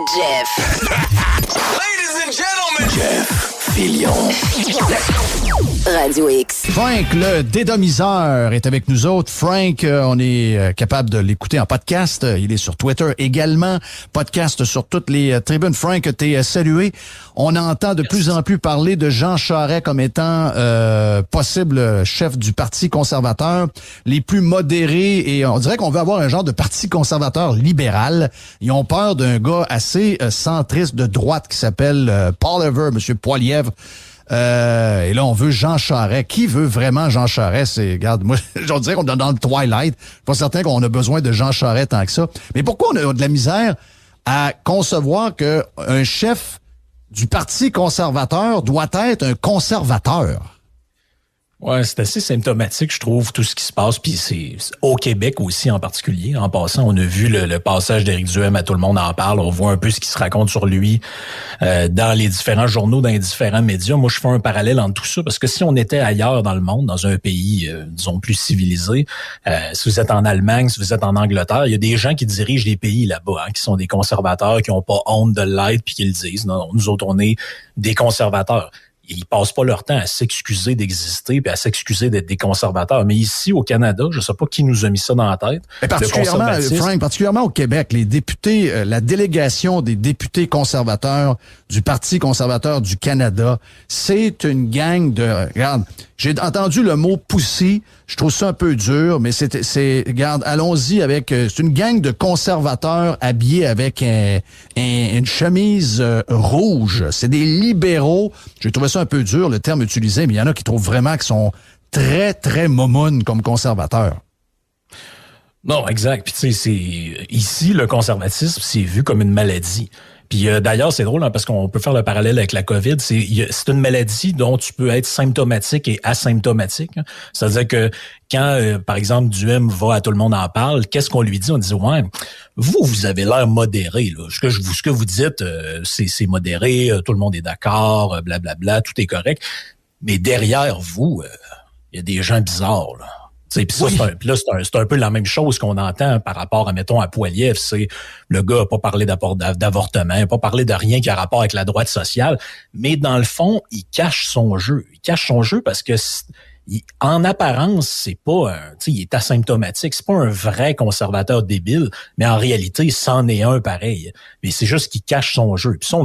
Jeff. Ladies and gentlemen. Jeff Fillion. Radio X. Frank, le dédomiseur, est avec nous autres. Frank, on est capable de l'écouter en podcast. Il est sur Twitter également. Podcast sur toutes les tribunes. Frank, t'es salué. On entend de plus en plus parler de Jean Charest comme étant possible chef du Parti conservateur. Les plus modérés, et on dirait qu'on veut avoir un genre de Parti conservateur libéral. Ils ont peur d'un gars assez centriste de droite qui s'appelle Poilievre, M. Poilievre. Et là, on veut Jean Charest. Qui veut vraiment Jean Charest? Regarde, moi, je dirais qu'on est dans le Twilight. Je suis pas certain qu'on a besoin de Jean Charest tant que ça. Mais pourquoi on a de la misère à concevoir qu'un chef du Parti conservateur doit être un conservateur? Ouais, c'est assez symptomatique, je trouve, tout ce qui se passe, puis c'est au Québec aussi en particulier. En passant, on a vu le passage d'Éric Duhem à Tout le monde en parle, on voit un peu ce qui se raconte sur lui dans les différents journaux, dans les différents médias. Moi, je fais un parallèle entre tout ça, parce que si on était ailleurs dans le monde, dans un pays, disons, plus civilisé, si vous êtes en Allemagne, si vous êtes en Angleterre, il y a des gens qui dirigent les pays là-bas, qui sont des conservateurs, qui n'ont pas honte de l'être, puis qui le disent. Non, nous autres, on est des conservateurs. Ils passent pas leur temps à s'excuser d'exister puis à s'excuser d'être des conservateurs. Mais ici, au Canada, je sais pas qui nous a mis ça dans la tête. Et particulièrement, Frank, particulièrement au Québec, les députés, la délégation des députés conservateurs du Parti conservateur du Canada, c'est une gang de... Regarde, j'ai entendu le mot « pussy », je trouve ça un peu dur, mais regarde, allons-y avec... c'est une gang de conservateurs habillés avec une chemise rouge. C'est des libéraux. J'ai trouvé ça un peu dur, le terme utilisé, mais il y en a qui trouvent vraiment qu'ils sont très, très momounes comme conservateurs. Non, exact. Puis tu sais, ici, le conservatisme, c'est vu comme une maladie. Puis d'ailleurs, c'est drôle parce qu'on peut faire le parallèle avec la COVID. C'est une maladie dont tu peux être symptomatique et asymptomatique. C'est-à-dire que quand, par exemple, Duhem va à Tout le monde en parle, qu'est-ce qu'on lui dit? On dit, ouais, vous avez l'air modéré. Là. Ce que vous dites, c'est modéré, tout le monde est d'accord, blablabla, tout est correct. Mais derrière vous, il y a des gens bizarres, là. Puis ça, oui. C'est un peu la même chose qu'on entend par rapport à, mettons, à Poilievre. C'est le gars n'a pas parlé d'avortement, n'a pas parlé de rien qui a rapport avec la droite sociale, mais dans le fond, il cache son jeu. Il cache son jeu parce que en apparence, c'est pas il est asymptomatique, c'est pas un vrai conservateur débile, mais en réalité, c'en est un pareil. Mais c'est juste qu'il cache son jeu. Puis ça,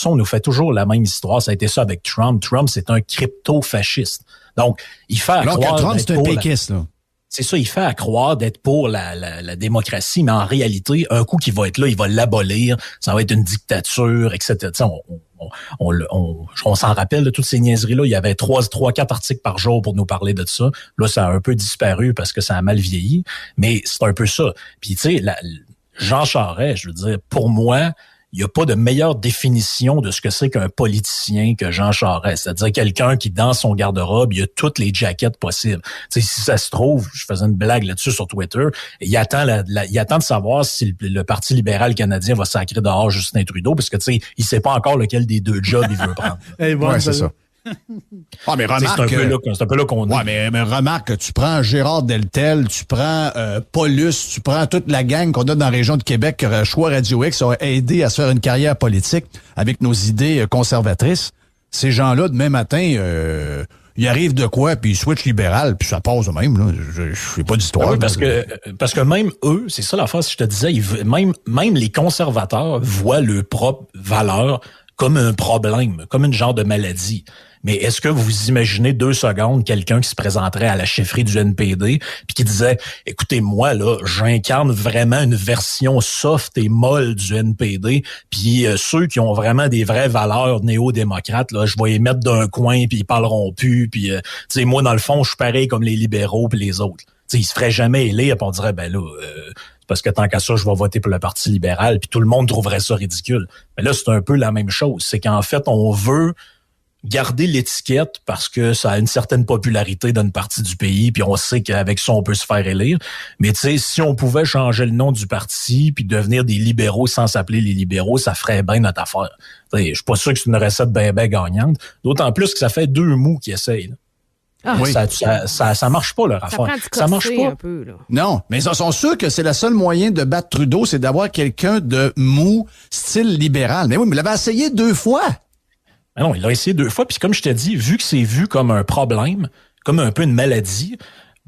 on nous fait toujours la même histoire. Ça a été ça avec Trump. Trump, c'est un crypto-fasciste. Donc, il fait alors que Trump, c'est un péquiste, là. C'est ça, il fait à croire d'être pour la démocratie, mais en réalité, un coup qu'il va être là, il va l'abolir, ça va être une dictature, etc. On s'en rappelle de toutes ces niaiseries-là. Il y avait 3-4 articles par jour pour nous parler de ça. Là, ça a un peu disparu parce que ça a mal vieilli, mais c'est un peu ça. Puis tu sais, Jean Charest, je veux dire, pour moi, il n'y a pas de meilleure définition de ce que c'est qu'un politicien que Jean Charest. C'est-à-dire quelqu'un qui, dans son garde-robe, il a toutes les jaquettes possibles. Tu sais, si ça se trouve, je faisais une blague là-dessus sur Twitter, il attend de savoir si le Parti libéral canadien va sacrer dehors Justin Trudeau, parce que tu sais, il sait pas encore lequel des deux jobs il veut prendre. Ouais, c'est ça. Ah, mais remarque, c'est un peu là qu'on est. Ouais, mais remarque, tu prends Gérard Deltel, tu prends Paulus, tu prends toute la gang qu'on a dans la région de Québec, Choix Radio X a aidé à se faire une carrière politique avec nos idées conservatrices. Ces gens-là, demain matin, ils arrivent de quoi, puis ils switchent libéral, puis ça passe même. Là. Je fais pas d'histoire. Oui, parce que même eux, c'est ça la phrase que je te disais, même les conservateurs voient leur propre valeur comme un problème, comme une genre de maladie. Mais est-ce que vous imaginez 2 secondes quelqu'un qui se présenterait à la chefferie du NPD puis qui disait « Écoutez, moi, là, j'incarne vraiment une version soft et molle du NPD, puis ceux qui ont vraiment des vraies valeurs néo-démocrates, là, je vais les mettre d'un coin, puis ils parleront plus, puis tu sais, moi, dans le fond, je suis pareil comme les libéraux puis les autres. » Tu sais, ils se feraient jamais élire, puis on dirait « Ben là... parce que tant qu'à ça, je vais voter pour le Parti libéral, puis tout le monde trouverait ça ridicule. » Mais là, c'est un peu la même chose. C'est qu'en fait, on veut garder l'étiquette parce que ça a une certaine popularité dans une partie du pays, puis on sait qu'avec ça, on peut se faire élire. Mais tu sais, si on pouvait changer le nom du parti puis devenir des libéraux sans s'appeler les libéraux, ça ferait bien notre affaire. Je suis pas sûr que c'est une recette bien gagnante. D'autant plus que ça fait 2 mous qui essayent, là. Oui. Ça marche pas, leur affaire. Ça marche pas. Un peu, là. Non, mais ils sont sûrs que c'est le seul moyen de battre Trudeau, c'est d'avoir quelqu'un de mou, style libéral. Mais oui, mais il l'avait essayé 2 fois. Mais non, il l'a essayé 2 fois. Puis comme je t'ai dit, vu que c'est vu comme un problème, comme un peu une maladie,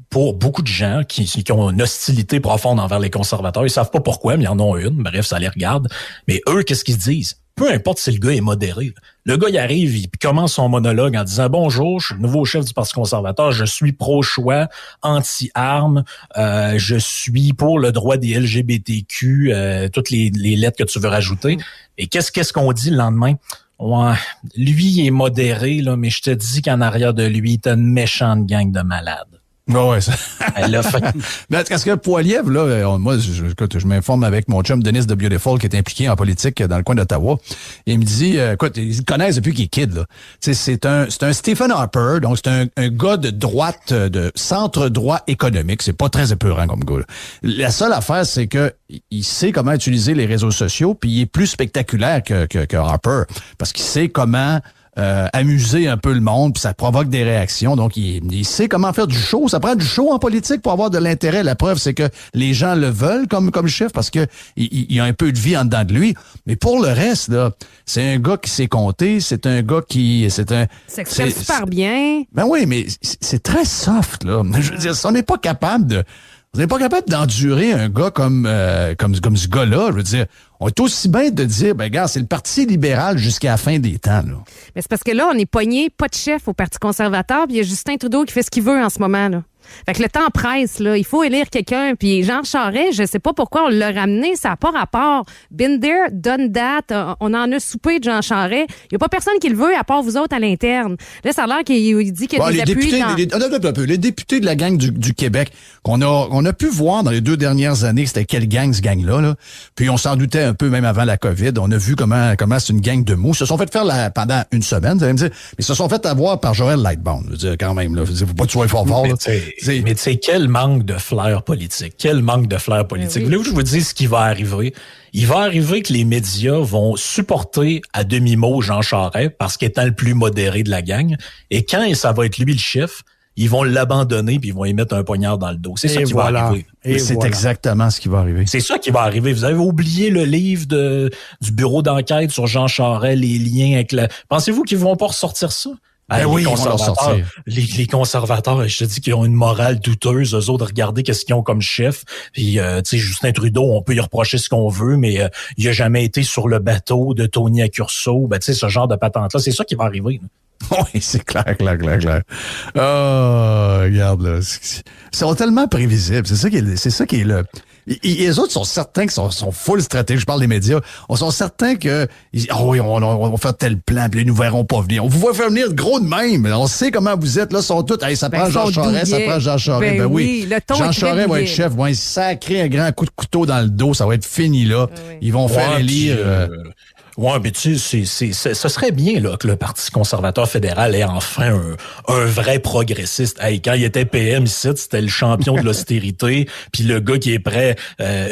pour beaucoup de gens qui ont une hostilité profonde envers les conservateurs, ils savent pas pourquoi, mais ils en ont une. Bref, ça les regarde. Mais eux, qu'est-ce qu'ils se disent? Peu importe si le gars est modéré. Le gars, il arrive, il commence son monologue en disant « Bonjour, je suis le nouveau chef du Parti conservateur, je suis pro-choix, anti-armes, je suis pour le droit des LGBTQ, toutes les lettres que tu veux rajouter. » Et qu'est-ce qu'on dit le lendemain? Ouais, lui, il est modéré, là, mais je te dis qu'en arrière de lui, t'as une méchante gang de malades. Ouais, ça. Elle l'a fait. Mais parce que Poilievre, là, moi, je m'informe avec mon chum Denis de Beautiful qui est impliqué en politique dans le coin d'Ottawa. Il me dit, écoute, ils le connaissent depuis qu'il est kid, là. C'est un Stephen Harper, donc c'est un gars de droite, de centre droit économique. C'est pas très épeurant comme gars, là. La seule affaire, c'est que il sait comment utiliser les réseaux sociaux, puis il est plus spectaculaire que Harper. Parce qu'il sait comment amuser un peu le monde, puis ça provoque des réactions. Donc, il sait comment faire du show. Ça prend du show en politique pour avoir de l'intérêt. La preuve, c'est que les gens le veulent comme chef parce que il a un peu de vie en dedans de lui. Mais pour le reste, là, c'est un gars qui sait compter. C'est un gars qui... s'exprime super bien. Ben oui, mais c'est très soft, là. Je veux dire, si on n'est pas capable d'endurer un gars comme ce gars-là, je veux dire, on est aussi bien de dire, ben gars, c'est le Parti libéral jusqu'à la fin des temps, là. Mais c'est parce que là, on est pogné, pas de chef au Parti conservateur, puis il y a Justin Trudeau qui fait ce qu'il veut en ce moment, là. Fait que le temps presse, là. Il faut élire quelqu'un. Puis Jean Charest, je sais pas pourquoi on l'a ramené. Ça n'a pas rapport. Been there, done that. On en a soupé de Jean Charest. Il n'y a pas personne qui le veut à part vous autres à l'interne. Là, ça a l'air qu'il dit qu'il y a des appuis les députés de la gang du Québec qu'on a pu voir dans les 2 dernières années, c'était quelle gang, ce gang-là, là. Puis on s'en doutait un peu même avant la COVID. On a vu comment c'est une gang de mous. Ils se sont fait faire pendant une semaine, vous allez me dire. Mais ils se sont fait avoir par Joël Lightbound. Je veux dire, quand même, là. Faut pas que tu sois fort, là. Mais tu sais, quel manque de flair politique. Quel manque de flair politique. Oui. Voulez-vous que je vous dise ce qui va arriver? Il va arriver que les médias vont supporter à demi-mot Jean Charest parce qu'étant le plus modéré de la gang. Et quand ça va être lui le chef, ils vont l'abandonner puis ils vont y mettre un poignard dans le dos. C'est ça qui va arriver. Et c'est exactement ce qui va arriver. C'est ça qui va arriver. Vous avez oublié le livre du bureau d'enquête sur Jean Charest, les liens avec Pensez-vous qu'ils vont pas ressortir ça? Ben oui, les conservateurs, je te dis qu'ils ont une morale douteuse, eux autres, regardez qu'est-ce qu'ils ont comme chef. Puis, tu sais, Justin Trudeau, on peut y reprocher ce qu'on veut, mais il a jamais été sur le bateau de Tony Accurso. Ben, tu sais, ce genre de patente-là, c'est ça qui va arriver. Oui, c'est clair. Oh, regarde, là. Ils sont tellement prévisibles. C'est ça qui est le... Les autres sont certains qu'ils sont full stratégiques. Je parle des médias. On sont certains que, on va faire tel plan, puis ils nous verront pas venir. On vous voit faire venir gros de même. On sait comment vous êtes, là, sont tous, ça prend Jean Charest, ça prend Jean Charest. Ben oui. Jean Charest va être chef, va sacrer un grand coup de couteau dans le dos, ça va être fini, là. Oui. Ils vont faire élire... Ouais, mais tu sais, ce serait bien là que le Parti conservateur fédéral ait enfin un vrai progressiste. Hey, quand il était PM ici, c'était le champion de l'austérité, puis le gars qui est prêt,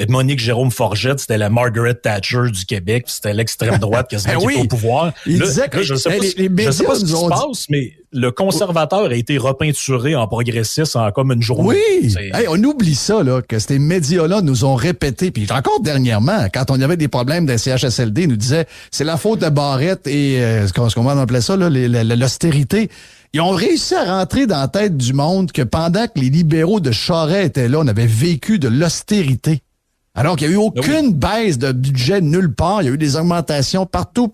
Monique Jérôme Forgette, c'était la Margaret Thatcher du Québec, c'était l'extrême droite qui est au pouvoir. Il disait que je sais pas ce qui se passe, mais le conservateur a été repeinturé en progressiste en comme une journée. Oui! Hey, on oublie ça, là, que ces médias-là nous ont répété, puis encore dernièrement, quand on avait des problèmes des CHSLD, ils nous disaient c'est la faute de Barrette et ce qu'on va appeler ça, là, l'austérité. Ils ont réussi à rentrer dans la tête du monde que pendant que les libéraux de Charest étaient là, on avait vécu de l'austérité. Alors qu'il n'y a eu aucune baisse de budget nulle part. Il y a eu des augmentations partout.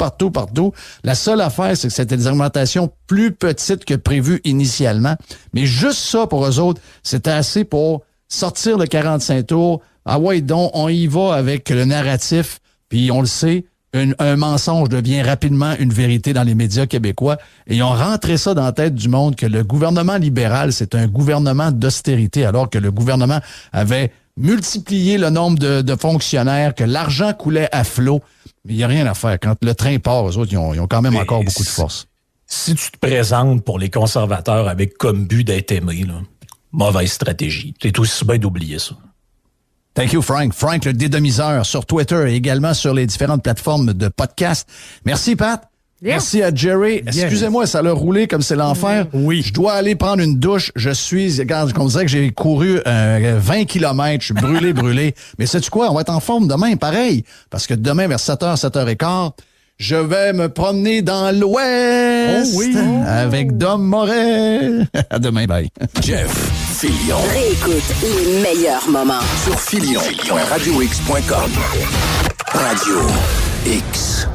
La seule affaire, c'est que c'était des augmentations plus petites que prévues initialement. Mais juste ça, pour eux autres, c'était assez pour sortir le 45 tours. Ah ouais, donc, on y va avec le narratif. Puis on le sait, un mensonge devient rapidement une vérité dans les médias québécois. Et ils ont rentré ça dans la tête du monde que le gouvernement libéral, c'est un gouvernement d'austérité, alors que le gouvernement avait multiplié le nombre de fonctionnaires, que l'argent coulait à flot. Mais il n'y a rien à faire. Quand le train part, eux autres, ils ont quand même encore beaucoup de force. Si tu te présentes pour les conservateurs avec comme but d'être aimé, là, mauvaise stratégie. T'es aussi bien d'oublier ça. Thank you, Frank. Frank, le dédomiseur sur Twitter et également sur les différentes plateformes de podcast. Merci, Pat. Merci à Jerry. Excusez-moi, ça l'a roulé comme c'est l'enfer. Oui. Je dois aller prendre une douche. Regarde, on dirait que j'ai couru 20 km. Je suis brûlé. Mais sais-tu quoi? On va être en forme demain, pareil. Parce que demain, vers 7h, 7h15, je vais me promener dans l'Ouest. Oh oui. Avec Dom Morel. À demain, bye. Jeff Fillion. Réécoute les meilleurs moments. Sur Fillion.radiox.com. Radio X.